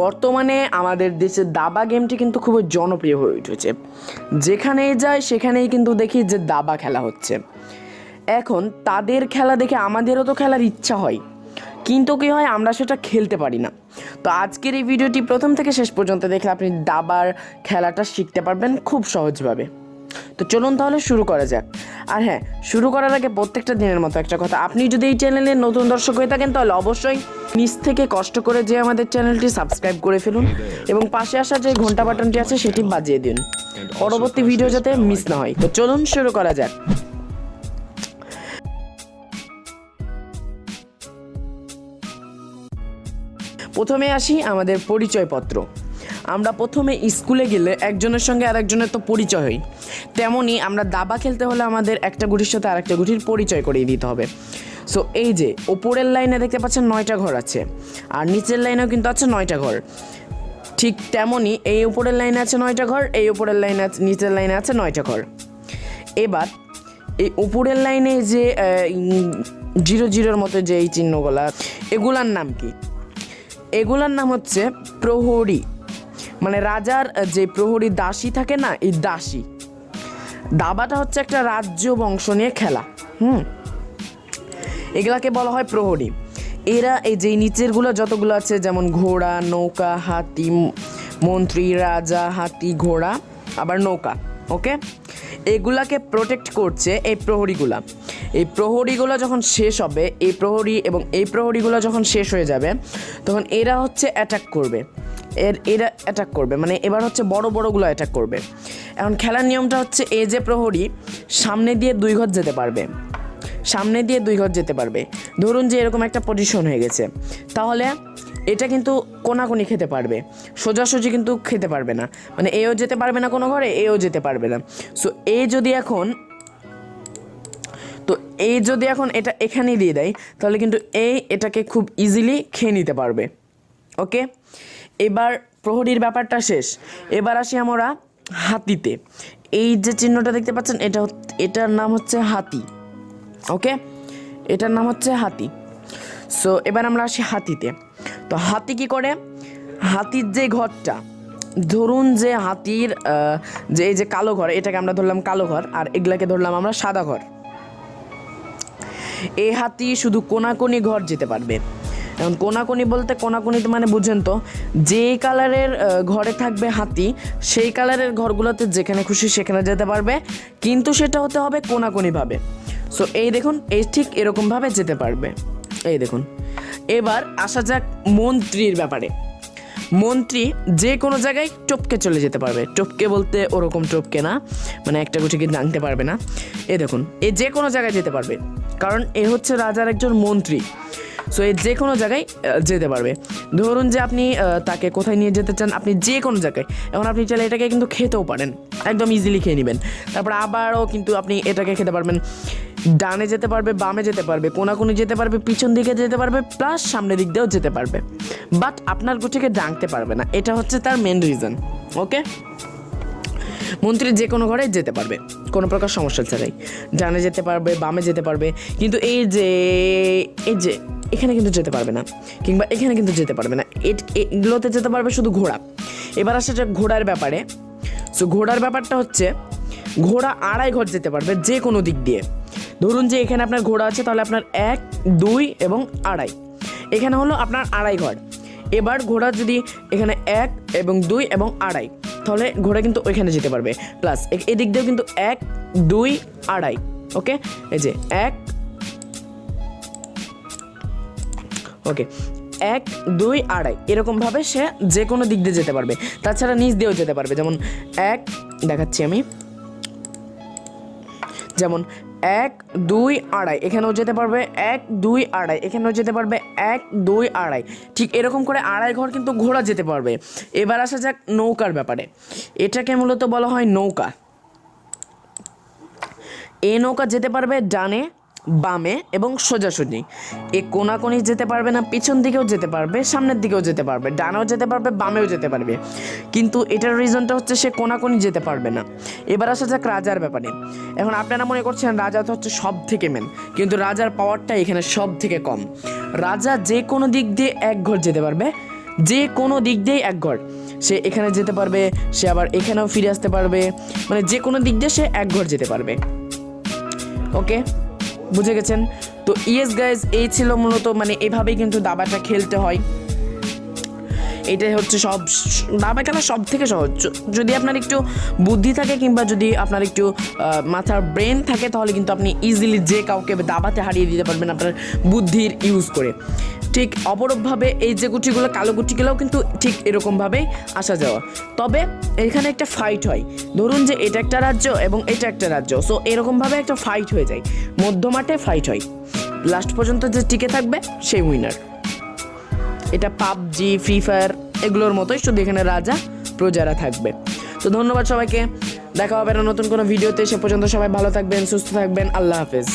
বর্তমানে আমাদের দেশে দাবা গেমটি কিন্তু খুবই জনপ্রিয় হয়ে উঠেছে। যেখানেই যায় সেখানেই কিন্তু দেখি যে দাবা খেলা হচ্ছে। এখন তাদের খেলা দেখে আমাদেরও তো খেলার ইচ্ছা হয়, কিন্তু কী হয়, আমরা সেটা খেলতে পারি না। তো আজকের এই ভিডিওটি প্রথম থেকে শেষ পর্যন্ত দেখলে আপনি দাবার খেলাটা শিখতে পারবেন খুব সহজভাবে। তো চলুন তাহলে শুরু করা যাক। আর হ্যাঁ, শুরু করার আগে প্রত্যেকটা দিনের মতো একটা কথা, আপনি যদি এই চ্যানেলে নতুন দর্শক হয়ে থাকেন তাহলে অবশ্যই নিজ থেকে কষ্ট করে যে আমাদের চ্যানেলটি সাবস্ক্রাইব করে ফেলুন এবং পাশে আসা যে ঘন্টা বাটনটি আছে সেটি বাজিয়ে দিন, পরবর্তী ভিডিও যাতে মিস না হয়। তো চলুন শুরু করা যাক। প্রথমে আসি আমাদের পরিচয়পত্র। আমরা প্রথমে স্কুলে গেলে একজনের সঙ্গে আরেকজনের তো পরিচয় হই, তেমনই আমরা দাবা খেলতে হলে আমাদের একটা গুটির সাথে আরেকটা গুটির পরিচয় করিয়ে দিতে হবে। সো এই যে ওপরের লাইনে দেখতে পাচ্ছেন 9টা ঘর আছে, আর নিচের লাইনেও কিন্তু আছে 9টা ঘর। ঠিক তেমনই এই উপরের লাইনে আছে 9টা ঘর, এই উপরের লাইনে আছে, নিচের লাইনে আছে 9টা ঘর। এবার এই উপরের লাইনে যে 0-0 মতো যে এই চিহ্নগুলা, এগুলার নাম কি? এগুলার নাম হচ্ছে প্রহরী, মানে রাজার যে প্রহরী দাসী থাকে না, এই দাসী। দাবাটা হচ্ছে একটা রাজ্য বংশ নিয়ে খেলা। এগুলাকে বলা হয় প্রহরী। এরা এই যে নিচেরগুলো যতগুলো আছে, যেমন ঘোড়া, নৌকা, হাতি, মন্ত্রী, রাজা, হাতি, ঘোড়া, আবার নৌকা, ওকে, এগুলাকে প্রোটেক্ট করছে এই প্রহরীগুলা। এই প্রহরীগুলো যখন শেষ হবে, এই প্রহরী এবং এই প্রহরীগুলো যখন শেষ হয়ে যাবে, তখন এরা হচ্ছে অ্যাটাক করবে। এরা অ্যাটাক করবে, মানে এবার হচ্ছে বড়গুলো অ্যাটাক করবে। এখন খেলার নিয়মটা হচ্ছে, এই যে প্রহরী সামনে দিয়ে 2 ঘর যেতে পারবে, সামনে দিয়ে 2 ঘর যেতে পারবে। ধরুন যে এরকম একটা পজিশন হয়ে গেছে, তাহলে এটা কিন্তু কোনাকুনি খেতে পারবে, সোজাসুজি কিন্তু খেতে পারবে না, মানে এও যেতে পারবে না কোনো ঘরে, এও যেতে পারবে না। সো এই যদি এখন এটা এখানেই দিয়ে দেয়, তাহলে কিন্তু এটাকে খুব ইজিলি খেয়ে নিতে পারবে। ওকে, এবার প্রহরীর ব্যাপারটা শেষ। এবার আসি আমরা হাতিতে। এই যে চিহ্নটা দেখতে পাচ্ছেন, এটার নাম হচ্ছে হাতি। ওকে, এটার নাম হচ্ছে হাতি। সো এবার আমরা আসি হাতিতে। তো হাতি কি করে? হাতির যে ঘরটা, ধরুন যে হাতির যে এই যে কালো ঘর, এটাকে আমরা ধরলাম কালো ঘর, আর এগুলাকে ধরলাম আমরা সাদা ঘর। এই হাতি শুধু কোনাকুনি ঘর যেতে পারবে। এখন কোনাকুনি বলতে, কোনাকুনিতে মানে বুঝেন তো, যে কালারের ঘরে থাকবে হাতি, সেই কালারের ঘরগুলোতে যেখানে খুশি সেখানে যেতে পারবে, কিন্তু সেটা হতে হবে কোনাকুনিভাবে। সো এই দেখুন, এই ঠিক এরকমভাবে যেতে পারবে, এই দেখুন। এবার আসা যাক মন্ত্রীর ব্যাপারে। মন্ত্রী যে কোনো জায়গায় টপকে চলে যেতে পারবে। টপকে বলতে ওরকম টপকে না, মানে একটা গুটিকে জানতে পারবে না। দেখুন, এ যে কোনো জায়গায় যেতে পারবে, কারণ এ হচ্ছে রাজার একজন মন্ত্রী। সো এ যে কোনো জায়গায় যেতে পারবে। ধরুন যে আপনি তাকে কোথায় নিয়ে যেতে চান, আপনি যে কোনো জায়গায়। এখন আপনি চাইলে এটাকে কিন্তু খেতেও পারেন, একদম ইজিলি খেয়ে নেবেন। তারপর আবারও কিন্তু আপনি এটাকে খেতে পারবেন। ডানে যেতে পারবে, বামে যেতে পারবে, কোনাকুনি যেতে পারবে, পিছন দিকে যেতে পারবে, প্লাস সামনের দিক দিয়েও যেতে পারবে। বাট আপনার গুটিকে ডাকতে পারবে না, এটা হচ্ছে তার মেন রিজন। ওকে, মন্ত্রী যে কোনো ঘরে যেতে পারবে কোনো প্রকার সমস্যা ছাড়াই। ডানে যেতে পারবে, বামে যেতে পারবে, কিন্তু এই যে এখানে কিন্তু যেতে পারবে না, কিংবা এখানে কিন্তু যেতে পারবে না। এগুলোতে যেতে পারবে শুধু ঘোড়া। এবার আসা যাক ঘোড়ার ব্যাপারে। সো ঘোড়ার ব্যাপারটা হচ্ছে, ঘোড়া 2.5 ঘর যেতে পারবে যে কোনো দিক দিয়ে। ধরুন যে এখানে আপনার ঘোড়া আছে, তাহলে আপনার 1, 2 এবং 2.5, এখানে হলো আপনার 2.5 ঘর। এবার ঘোড়া যদি এখানে 1 এবং 2 এবং 2.5, তাহলে ঘোড়া কিন্তু ওইখানে যেতে পারবে। প্লাস এদিক দিয়েও কিন্তু 1, 2, 2.5। ওকে, এই যে 1, ওকে, 1, 2, 2.5, এরকমভাবে সে যে কোনো দিক দিয়ে যেতে পারবে। তাছাড়া নিচ দিয়েও যেতে পারবে, যেমন 1 দেখাচ্ছি আমি, যেমন 1, 2, 2.5 এখানেও যেতে পারবে, 1, 2, 2.5 এখানেও যেতে পারবে, 1, 2, 2.5, ঠিক এরকম করে 2.5 ঘর কিন্তু ঘোড়া যেতে পারবে। এবার আসা যাক নৌকার ব্যাপারে। এটাকে মূলত বলা হয় নৌকা। এই নৌকা যেতে পারবে ডানে, বামে এবং সোজাসুজি। এ কোনাকুনি যেতে পারবে না, পিছন দিকেও যেতে পারবে, সামনের দিকেও যেতে পারবে, ডানেও যেতে পারবে, বামেও যেতে পারবে, কিন্তু এটার রিজনটা হচ্ছে সে কোনাকুনি যেতে পারবে না। এবার আসা যাক রাজার ব্যাপারে। এখন আপনারা মনে করছেন রাজা তো হচ্ছে সব থেকে মেন, কিন্তু রাজার পাওয়ারটা এখানে সব থেকে কম। রাজা যে কোনো দিক দিয়ে 1 ঘর যেতে পারবে, যে কোনো দিক দিয়েই এক ঘর, সে এখানে যেতে পারবে, সে আবার এখানেও ফিরে আসতে পারবে, মানে যে কোনো দিক দিয়ে সে এক ঘর যেতে পারবে। ওকে, বুঝে গেছেন? তো ইয়েস গাইজ, এই ছিল মূলত, মানে এভাবেই কিন্তু দাবাটা খেলতে হয়। এটাই হচ্ছে দাবা খেলা সব থেকে সহজ। যদি আপনার একটু বুদ্ধি থাকে কিংবা যদি আপনার একটু মাথার ব্রেন থাকে, তাহলে কিন্তু আপনি ইজিলি যে কাউকে দাবাতে হারিয়ে দিতে পারবেন আপনার বুদ্ধির ইউজ করে। ঠিক অপরূপভাবে এই যে গুটিগুলো, কালো গুটিগুলোও কিন্তু ঠিক এরকমভাবেই আসা যাওয়া। তবে এখানে একটা ফাইট হয়, ধরুন যে এটা একটা রাজ্য এবং এটা একটা রাজ্য, সো এরকমভাবে একটা ফাইট হয়ে যায়, মধ্যমাঠে ফাইট হয়, লাস্ট পর্যন্ত যে টিকে থাকবে সেই উইনার। এটা পাবজি, ফ্রি ফায়ার এগুলোর মতোই, শুধু এখানে রাজা প্রজারা থাকবে। তো ধন্যবাদ সবাইকে, দেখা হবে না নতুন কোনো ভিডিওতে। সে পর্যন্ত সবাই ভালো থাকবেন, সুস্থ থাকবেন, আল্লাহ হাফেজ।